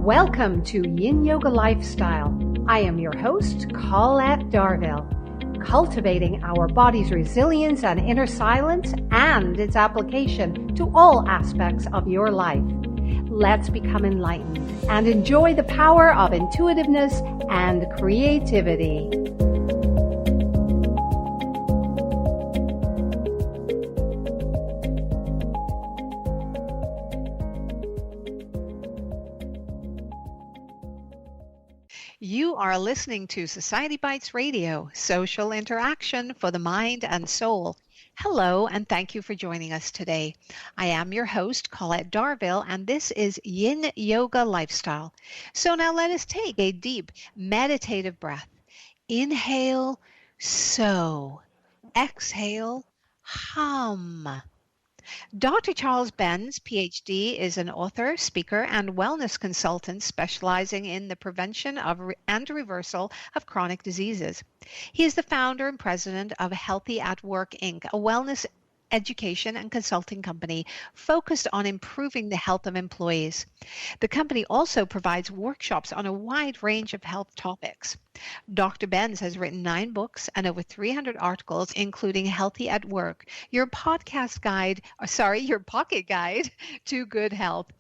Welcome to Yin Yoga Lifestyle. I am your host, Colette Darville. Cultivating our body's resilience and inner silence and its application to all aspects of your life. Let's become enlightened and enjoy the power of intuitiveness and creativity. You are listening to Society Bites Radio, social interaction for the mind and soul. Hello, and thank you for joining us today. I am your host, Colette Darville, and this is Yin Yoga Lifestyle. So now let us take a deep meditative breath. Inhale, so. Exhale, hum. Dr. Charles BENS, PhD, is an author, speaker, and wellness consultant specializing in the prevention of and reversal of chronic diseases. He is the founder and president of Healthy at Work, Inc., a wellness education and consulting company focused on improving the health of employees. The company also provides workshops on a wide range of health topics. Dr. BENS has written 9 books and over 300 articles, including Healthy at Work, your pocket guide to good health.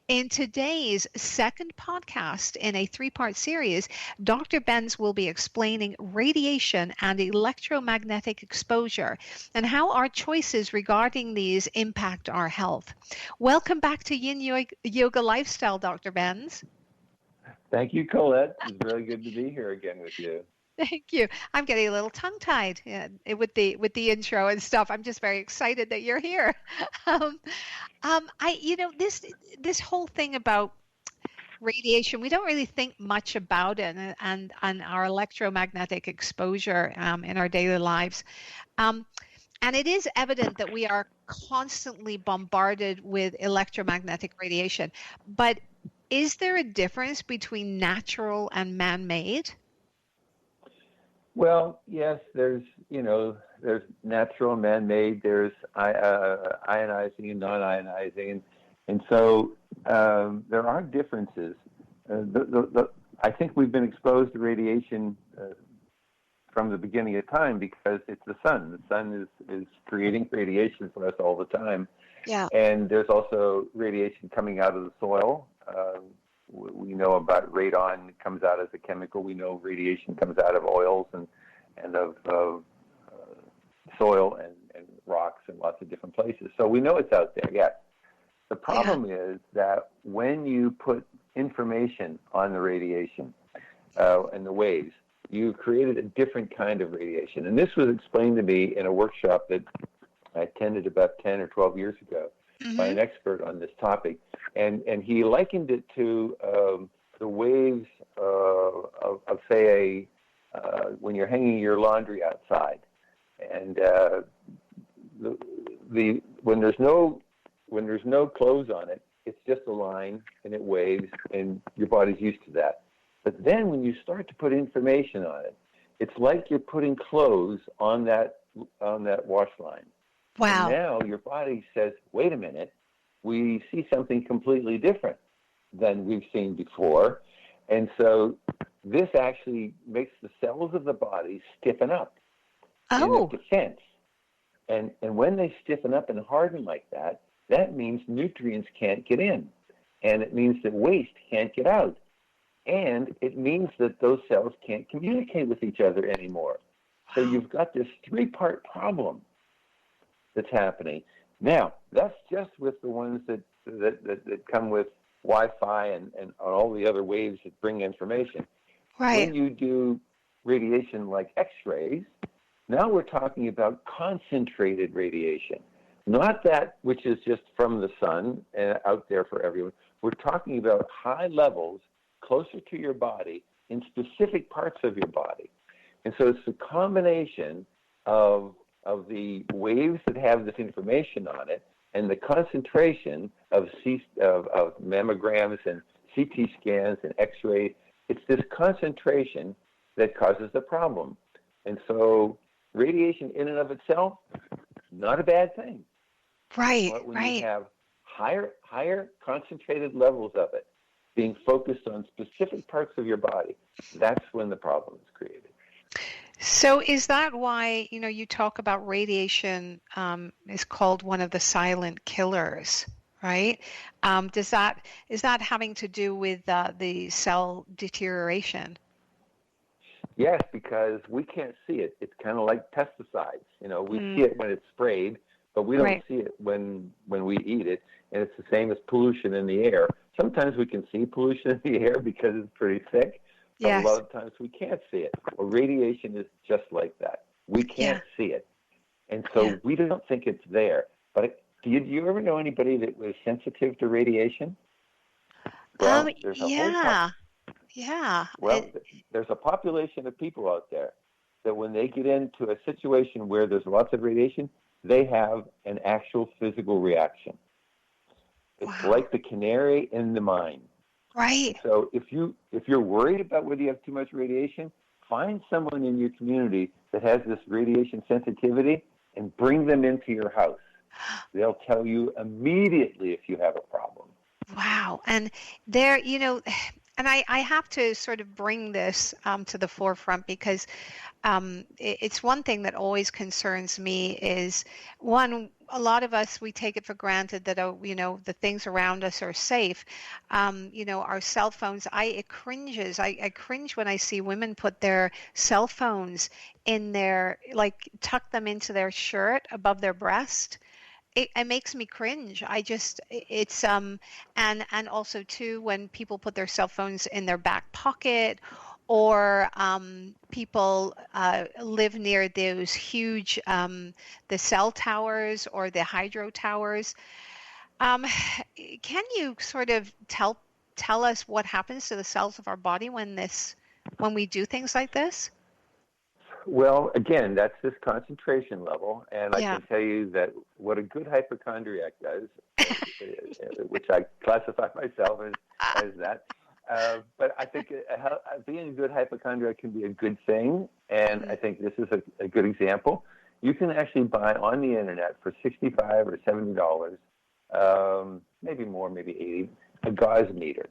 In today's second podcast in a 3-part series, Dr. BENS will be explaining radiation and electromagnetic exposure and how our choices regarding these impact our health. Welcome back to Yin Yoga Lifestyle, Dr. BENS. Thank you, Colette. It's really good to be here again with you. Thank you. I'm getting a little tongue-tied with the intro and stuff. I'm just very excited that you're here. This whole thing about radiation, we don't really think much about it and our electromagnetic exposure in our daily lives. And it is evident that we are constantly bombarded with electromagnetic radiation. But is there a difference between natural and man-made? Well, yes, there's natural and man-made, there's ionizing and non-ionizing, and so there are differences. I think we've been exposed to radiation from the beginning of time because it's the sun. The sun is creating radiation for us all the time. Yeah. And there's also radiation coming out of the soil. We know about radon. It comes out as a chemical. We know radiation comes out of oils and of soil and rocks and lots of different places. So we know it's out there, yes. The problem is that when you put information on the radiation and the waves, you created a different kind of radiation. And this was explained to me in a workshop that I attended about 10 or 12 years ago by an expert on this topic. And he likened it to the waves of say, when you're hanging your laundry outside. And when there's no clothes on it, it's just a line and it waves and your body's used to that. But then when you start to put information on it, it's like you're putting clothes on that wash line. Wow. And now your body says, wait a minute, we see something completely different than we've seen before. And so this actually makes the cells of the body stiffen up in a defense. And when they stiffen up and harden like that, that means nutrients can't get in. And it means that waste can't get out. And it means that those cells can't communicate with each other anymore. So you've got this 3-part problem that's happening. Now, that's just with the ones that come with Wi-Fi and all the other waves that bring information. Right. When you do radiation like X-rays, now we're talking about concentrated radiation, not that which is just from the sun and out there for everyone. We're talking about high levels closer to your body in specific parts of your body. And so it's the combination of the waves that have this information on it and the concentration of mammograms and CT scans and X-rays. It's this concentration that causes the problem. And so radiation in and of itself, not a bad thing. Right, But when right. you have higher concentrated levels of it, being focused on specific parts of your body, that's when the problem is created. So is that why, you talk about radiation is called one of the silent killers, right? Is that having to do with the cell deterioration? Yes, because we can't see it. It's kind of like pesticides. We see it when it's sprayed, but we don't Right. see it when we eat it. And it's the same as pollution in the air. Sometimes we can see pollution in the air because it's pretty thick, but a lot Yes. of times we can't see it. Well, radiation is just like that. We Yeah. can't see it. And Yeah. so we don't think it's there. But do you ever know anybody that was sensitive to radiation? Well, there's a whole Yeah. Yeah. well, there's a population of people out there that when they get into a situation where there's lots of radiation, they have an actual physical reaction. It's Wow. like the canary in the mine. Right. And so if you're worried about whether you have too much radiation, find someone in your community that has this radiation sensitivity and bring them into your house. They'll tell you immediately if you have a problem. Wow. And there, and I have to sort of bring this to the forefront because it's one thing that always concerns me is one, a lot of us, we take it for granted that, the things around us are safe. Our cell phones, it cringes. I cringe when I see women put their cell phones in their, like tuck them into their shirt above their breast. It makes me cringe. It's and also too when people put their cell phones in their back pocket or people live near those huge the cell towers or the hydro towers. Um, can you sort of tell us what happens to the cells of our body when we do things like this? Well, again, that's this concentration level, and I Yeah. can tell you that what a good hypochondriac does, which I classify myself as that. But I think being a good hypochondriac can be a good thing, and I think this is a good example. You can actually buy on the internet for $65 or $70, maybe more, maybe 80, a gauze meter.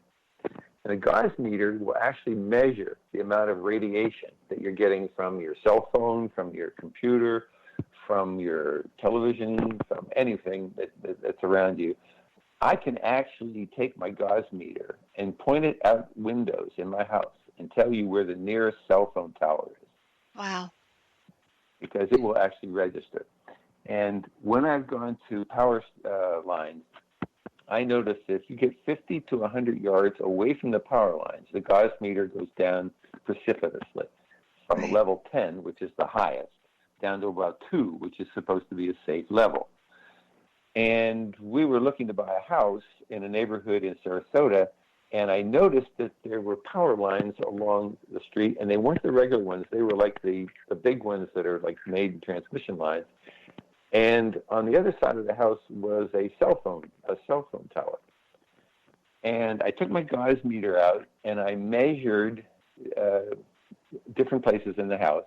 And a gauze meter will actually measure the amount of radiation that you're getting from your cell phone, from your computer, from your television, from anything that's around you. I can actually take my gauze meter and point it out windows in my house and tell you where the nearest cell phone tower is Wow. because it will actually register. And when I've gone to power lines, I noticed if you get 50 to 100 yards away from the power lines, the gauze meter goes down precipitously from a Right. level 10, which is the highest, down to about 2, which is supposed to be a safe level. And we were looking to buy a house in a neighborhood in Sarasota, and I noticed that there were power lines along the street, and they weren't the regular ones. They were like the big ones that are like made transmission lines. And on the other side of the house was a cell phone tower. And I took my gauze meter out and I measured different places in the house.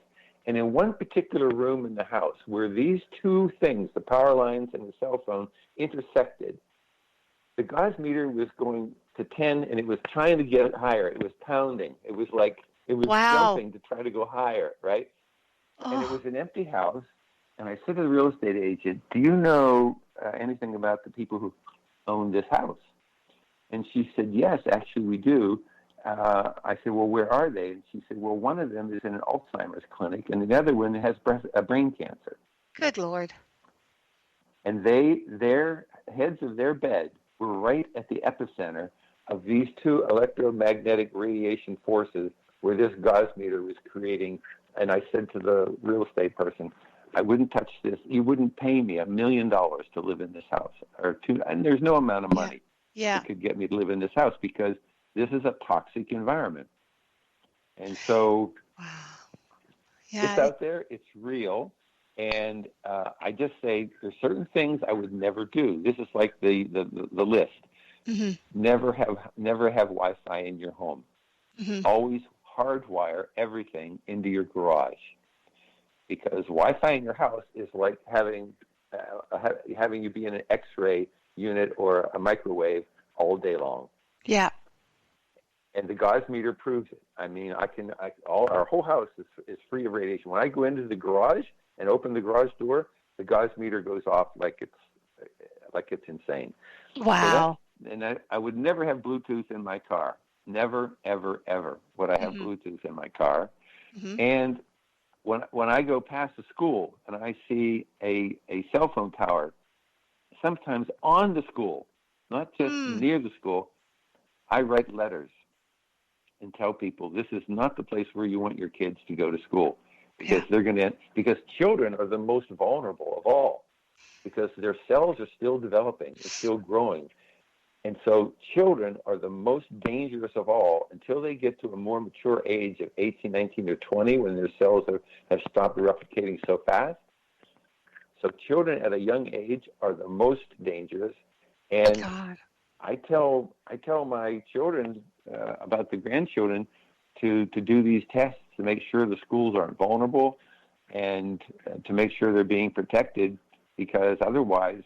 And in one particular room in the house where these two things, the power lines and the cell phone, intersected, the gauze meter was going to 10 and it was trying to get higher. It was pounding. It was Wow. jumping to try to go higher, right? And it Oh, was an empty house. And I said to the real estate agent, do you know anything about the people who own this house? And she said, yes, actually we do. I said, well, where are they? And she said, well, one of them is in an Alzheimer's clinic, and the other one has brain cancer. good Lord. And their heads of their bed were right at the epicenter of these two electromagnetic radiation forces where this gauze meter was creating. And I said to the real estate person, I wouldn't touch this. You wouldn't pay me $1 million to live in this house, or two. And there's no amount of Yeah. money Yeah. that could get me to live in this house because this is a toxic environment. And so Wow. it's Yeah. out there. It's real. And I just say there's certain things I would never do. This is like the list. Mm-hmm. Never have Wi-Fi in your home. Mm-hmm. Always hardwire everything into your garage. Because Wi-Fi in your house is like having you be in an X-ray unit or a microwave all day long. Yeah. Gauss meter proves it. I mean, our whole house is free of radiation. When I go into the garage and open the garage door, the Gauss meter goes off like it's insane. Wow. I would never have Bluetooth in my car. Never, ever, ever would I have Bluetooth in my car. And when I go past the school and I see a cell phone tower, sometimes on the school, not just near the school, I write letters and tell people this is not the place where you want your kids to go to school, because because children are the most vulnerable of all, because their cells are still developing, they're still growing. And so children are the most dangerous of all until they get to a more mature age of 18, 19, or 20, when their cells have stopped replicating so fast. So children at a young age are the most dangerous. And God. I tell my children about the grandchildren to do these tests to make sure the schools aren't vulnerable, and to make sure they're being protected, because otherwise,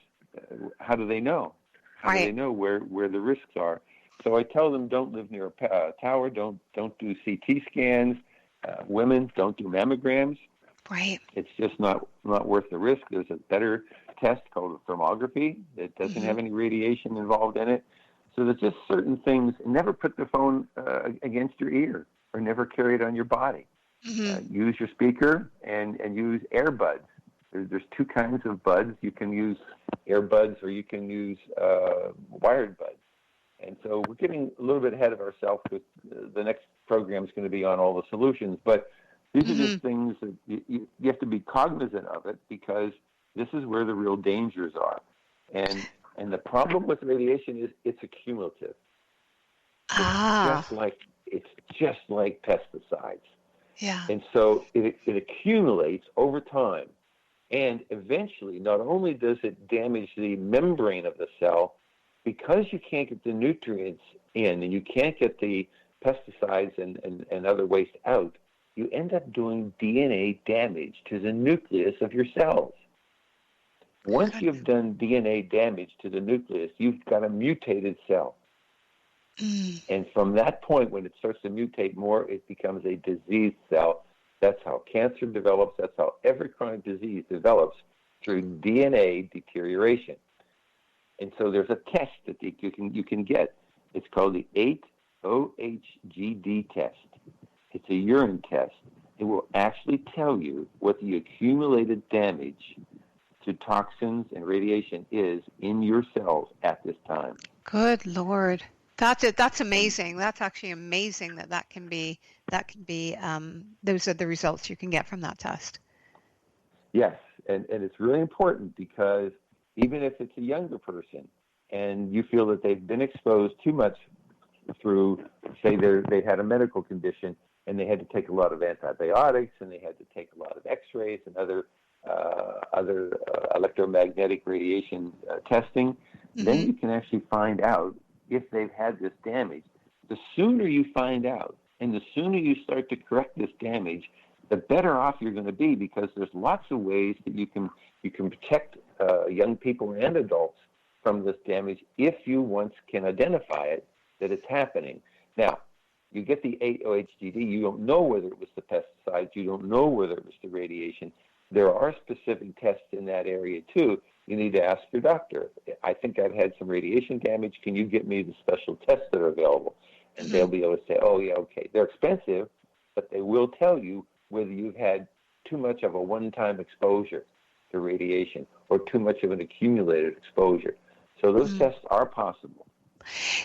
how do they know? How do they know where the risks are? So I tell them, don't live near a tower, don't do CT scans, women don't do mammograms. Right. It's just not worth the risk. There's a better test called thermography that doesn't have any radiation involved in it. So there's just certain things. Never put the phone against your ear, or never carry it on your body. Use your speaker and use earbuds. There's two kinds of buds. You can use earbuds, or you can use wired buds. And so we're getting a little bit ahead of ourselves, with the next program is going to be on all the solutions. But these are just things that you have to be cognizant of it, because this is where the real dangers are. And the problem with radiation is it's accumulative. It's just like pesticides. Yeah. And so it accumulates over time. And eventually, not only does it damage the membrane of the cell, because you can't get the nutrients in and you can't get the pesticides and other waste out, you end up doing DNA damage to the nucleus of your cells. Once you've done DNA damage to the nucleus, you've got a mutated cell. And from that point, when it starts to mutate more, it becomes a diseased cell. That's how cancer develops. That's how every chronic disease develops, through DNA deterioration. And so there's a test that you can get. It's called the 8-OHGD test. It's a urine test. It will actually tell you what the accumulated damage to toxins and radiation is in your cells at this time. Good Lord. That's it. That's amazing. That's actually amazing that can be those are the results you can get from that test. Yes, and it's really important, because even if it's a younger person and you feel that they've been exposed too much through, say, they had a medical condition and they had to take a lot of antibiotics and they had to take a lot of X-rays and other electromagnetic radiation testing, then you can actually find out if they've had this damage. The sooner you find out and the sooner you start to correct this damage, the better off you're going to be, because there's lots of ways that you can protect young people and adults from this damage, if you once can identify it, that it's happening. Now, you get the 8-OHGD, you don't know whether it was the pesticides, you don't know whether it was the radiation. There are specific tests in that area too. You need to ask your doctor. I think I've had some radiation damage. Can you get me the special tests that are available? And they'll be able to say, oh, yeah, okay. They're expensive, but they will tell you whether you've had too much of a one-time exposure to radiation or too much of an accumulated exposure. So those tests are possible.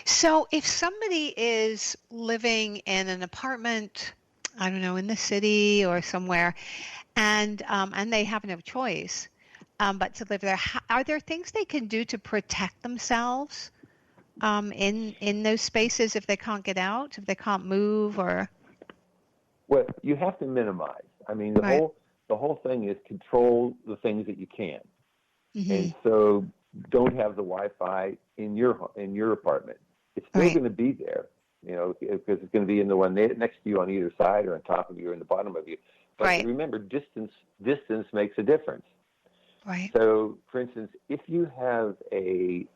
So if somebody is living in an apartment, I don't know, in the city or somewhere, and they have no choice but to live there, are there things they can do to protect themselves in those spaces if they can't get out, if they can't move, or? Well, you have to minimize. I mean, the whole thing is control the things that you can, and so don't have the Wi-Fi in your apartment. It's still going to be there, because it's going to be in the one next to you on either side, or on top of you, or in the bottom of you. But remember, distance makes a difference. Right. So, for instance, if you have a